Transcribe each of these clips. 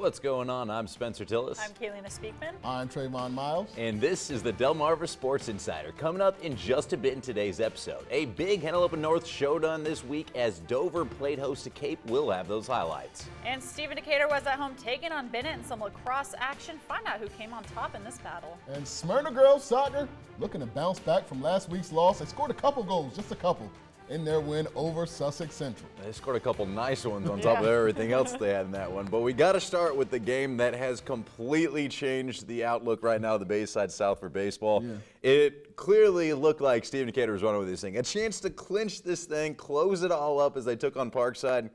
What's going on? I'm Spencer Tillis. I'm Kaylina Speakman. I'm Trayvon Miles. And this is the Delmarva Sports Insider. Coming up in just a bit in today's episode. A big Henlopen North showdown this week as Dover played host to Cape. We'll have those highlights. And Stephen Decatur was at home taking on Bennett in some lacrosse action. Find out who came on top in this battle. And Smyrna girls soccer looking to bounce back from last week's loss. They scored a couple goals, just a couple, in their win over Sussex Central. They scored a couple nice ones on top of everything else they had in that one. But we got to start with the game that has completely changed the outlook right now of the Bayside South for baseball. Yeah. It clearly looked like Stephen Decatur was running with this thing. A chance to clinch this thing, close it all up as they took on Parkside.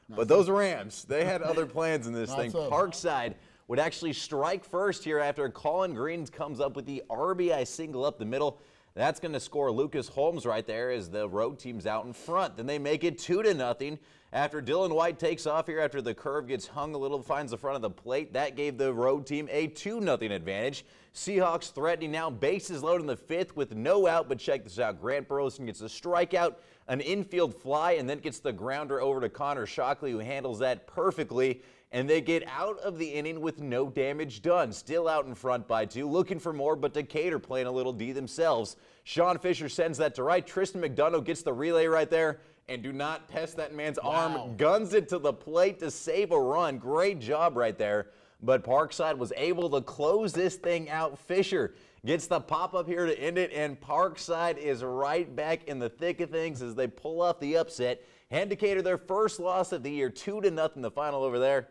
But those Rams, they had other plans in this thing. Parkside would actually strike first here after Colin Green comes up with the RBI single up the middle. That's going to score Lucas Holmes right there as the road team's out in front. Then they make it 2-0 after Dylan White takes off here after the curve gets hung a little, finds the front of the plate. That gave the road team a 2-0 advantage. Seahawks threatening now, bases loaded in the fifth with no out, but check this out. Grant Burleson gets a strikeout, an infield fly, and then gets the grounder over to Connor Shockley, who handles that perfectly. And they get out of the inning with no damage done. Still out in front by 2, looking for more, but Decatur playing a little D themselves. Sean Fisher sends that to right. Tristan McDonough gets the relay right there. And do not test that man's arm. Guns it to the plate to save a run. Great job right there. But Parkside was able to close this thing out. Fisher gets the pop-up here to end it, and Parkside is right back in the thick of things as they pull off the upset. Hand Decatur their first loss of the year, 2-0 the final over there.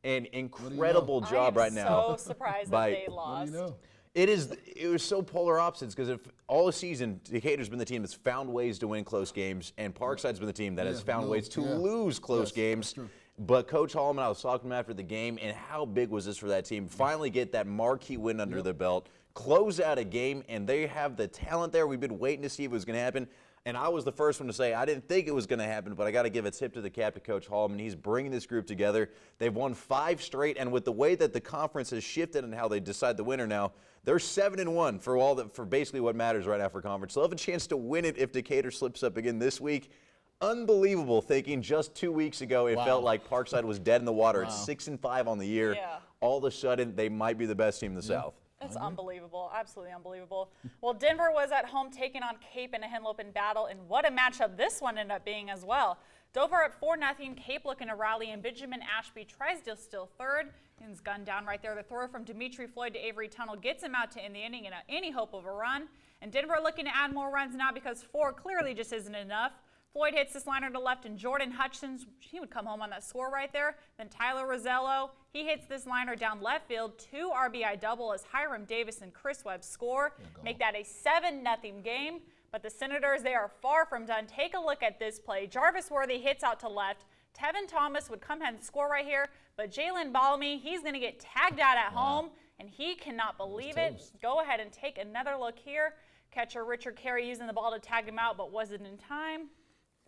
An incredible job right now. I'm so surprised that they lost. It was so polar opposites because if all the season Decatur's been the team that's found ways to win close games, and Parkside's been the team that has found ways to lose close games. But Coach Hallman, I was talking to him after the game, and how big was this for that team? Finally get that marquee win under their belt, close out a game, and they have the talent there. We've been waiting to see if it was going to happen. And I was the first one to say I didn't think it was going to happen, but I got to give a tip to the captain, Coach Hallman. He's bringing this group together. They've won 5 straight, and with the way that the conference has shifted and how they decide the winner now, they're 7-1 for basically what matters right now for conference. They'll have a chance to win it if Decatur slips up again this week. Unbelievable thinking just 2 weeks ago it felt like Parkside was dead in the water. It's 6-5 on the year. All of a sudden, they might be the best team in the South. It's unbelievable, absolutely unbelievable. Well, Denver was at home taking on Cape in a Henlopen battle, and what a matchup this one ended up being as well. Dover at 4-0, Cape looking to rally, and Benjamin Ashby tries to steal third. He's gunned down right there. The throw from Dimitri Floyd to Avery Tunnel gets him out to end the inning in any hope of a run. And Denver looking to add more runs now because 4 clearly just isn't enough. Floyd hits this liner to left, and Jordan Hutchins, he would come home on that score right there. Then Tyler Rosello, he hits this liner down left field. 2 RBI double as Hiram Davis and Chris Webb score. Make that a 7-0 game. But the Senators, they are far from done. Take a look at this play. Jarvis Worthy hits out to left. Tevin Thomas would come ahead and score right here. But Jalen Balmy, he's going to get tagged out at home, and he cannot believe it. Go ahead and take another look here. Catcher Richard Carey using the ball to tag him out, but wasn't in time.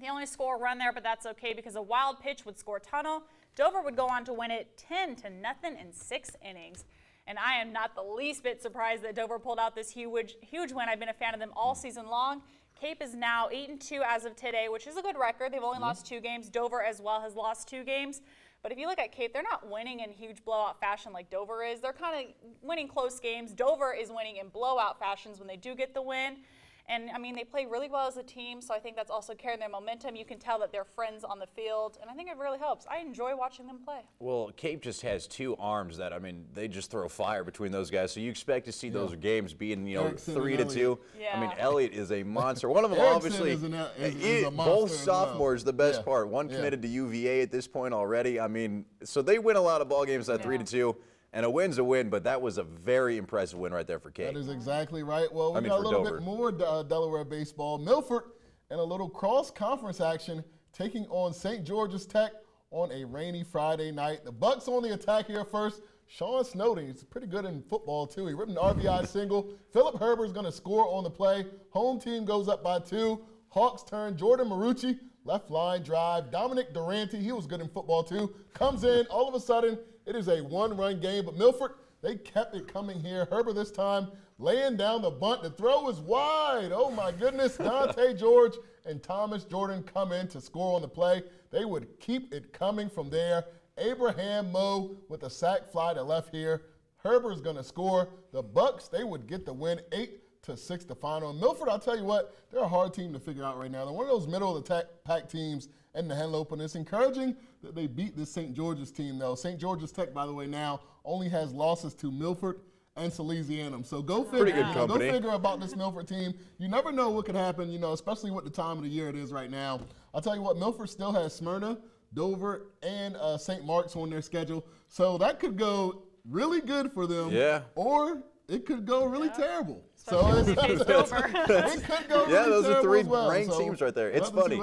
They only score a run there, but that's okay because a wild pitch would score Tunnel. Dover would go on to win it 10-0 in 6 innings. And I am not the least bit surprised that Dover pulled out this huge win. I've been a fan of them all season long. Cape is now 8-2 as of today, which is a good record. They've only lost 2 games. Dover as well has lost 2 games. But if you look at Cape, they're not winning in huge blowout fashion like Dover is. They're kind of winning close games. Dover is winning in blowout fashions when they do get the win. And, I mean, they play really well as a team, so I think that's also carrying their momentum. You can tell that they're friends on the field, and I think it really helps. I enjoy watching them play. Well, Cape just has 2 arms that, I mean, they just throw fire between those guys. So you expect to see those games being, 3-2. I mean, Elliott is a monster. One of them obviously is a both sophomores, the best part. One committed to UVA at this point already. I mean, so they win a lot of ball games at 3-2. And a win's a win, but that was a very impressive win right there for Cape. That is exactly right. Well, we got a little bit more Delaware baseball. Milford and a little cross-conference action taking on St. George's Tech on a rainy Friday night. The Bucks on the attack here first. Sean Snowden, he's pretty good in football, too. He ripped an RBI single. Philip Herbert's going to score on the play. Home team goes up by 2. Hawks turn. Jordan Marucci, left line drive. Dominic Durante, he was good in football, too. Comes in. All of a sudden, it is a 1-run game. But Milford, they kept it coming here. Herbert this time laying down the bunt. The throw is wide. Oh, my goodness. Dante George and Thomas Jordan come in to score on the play. They would keep it coming from there. Abraham Moe with a sac fly to left here. Herbert's going to score. The Bucks, they would get the win, 8-6 the final. And Milford, I'll tell you what, they're a hard team to figure out right now. They're one of those middle-of-the-pack teams in the Henlopen. And it's encouraging that they beat this St. George's team, though. St. George's Tech, by the way, now only has losses to Milford and Salesianum. So go figure. Pretty good company. Go figure about this Milford team. You never know what could happen, you know, especially with the time of the year it is right now. I'll tell you what, Milford still has Smyrna, Dover, and St. Mark's on their schedule. So that could go really good for them. Yeah. Or it could go really terrible. Especially So it could go yeah, really those are three well. ranked teams right there. It's funny.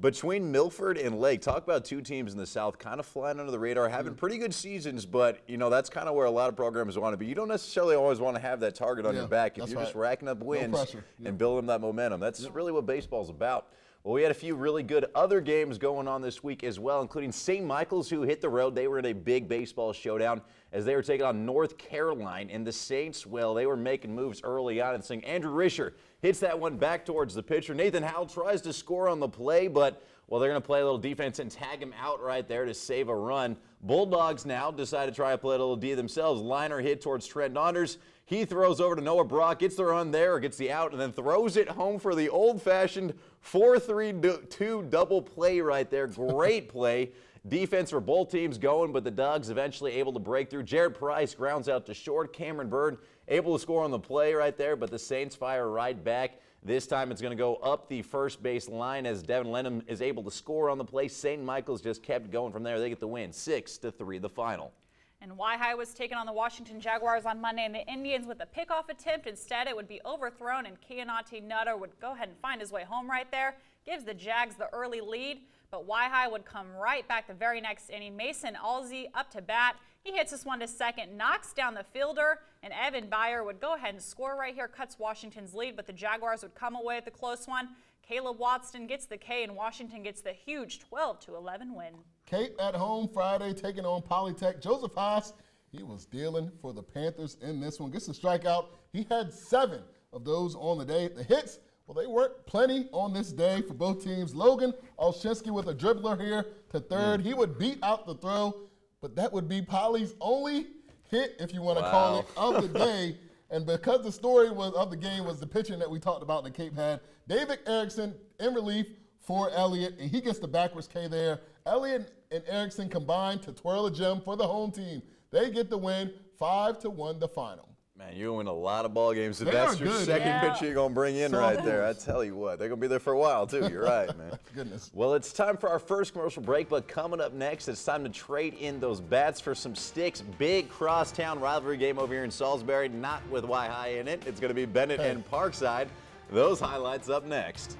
Between Milford and Lake, talk about two teams in the South kind of flying under the radar, having pretty good seasons, but, you know, that's kind of where a lot of programs want to be. You don't necessarily always want to have that target on your back if you're just racking up wins and building that momentum. That's really what baseball's about. Well, we had a few really good other games going on this week as well, including St. Michael's, who hit the road. They were in a big baseball showdown as they were taking on North Carolina. And the Saints, well, they were making moves early on and seeing Andrew Risher hits that one back towards the pitcher. Nathan Howell tries to score on the play, but, well, they're going to play a little defense and tag him out right there to save a run. Bulldogs now decide to try to play a little D themselves. Liner hit towards Trent Saunders. He throws over to Noah Brock, gets the run there, or gets the out, and then throws it home for the old-fashioned 4-3-2 double play right there. Great play. Defense for both teams going, but the Dogs eventually able to break through. Jared Price grounds out to short. Cameron Bird able to score on the play right there, but the Saints fire right back. This time it's going to go up the first base line as Devin Lenham is able to score on the play. St. Michael's just kept going from there. They get the win, 6-3 the final. And Y-High was taking on the Washington Jaguars on Monday, and the Indians with a pickoff attempt. Instead, it would be overthrown, and Keonati Nutter would go ahead and find his way home right there. Gives the Jags the early lead, but Y-High would come right back the very next inning. Mason Alsey up to bat. He hits this one to second, knocks down the fielder, and Evan Byer would go ahead and score right here, cuts Washington's lead, but the Jaguars would come away with the close one. Caleb Watson gets the K, and Washington gets the huge 12-11 win. Cape at home Friday, taking on Polytech. Joseph Haas, he was dealing for the Panthers in this one. Gets the strikeout. He had 7 of those on the day. The hits, well, they weren't plenty on this day for both teams. Logan Olshinsky with a dribbler here to third. He would beat out the throw, but that would be Poly's only hit, if you want to call it, of the day. And because the story of the game was the pitching that we talked about that Cape had, David Erickson in relief for Elliott, and he gets the backwards K there. Elliott and Erickson combined to twirl a gem for the home team. They get the win, 5-1 the final. Man, you win a lot of ball games. That's your second pitcher you're going to bring in right there. I tell you what, they're going to be there for a while, too. You're right, man. Goodness. Well, it's time for our first commercial break, but coming up next, it's time to trade in those bats for some sticks. Big crosstown rivalry game over here in Salisbury, not with Y-High in it. It's going to be Bennett and Parkside. Those highlights up next.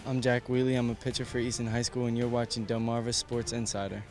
I'm Jack Wheely. I'm a pitcher for Easton High School, and you're watching Delmarva Sports Insider.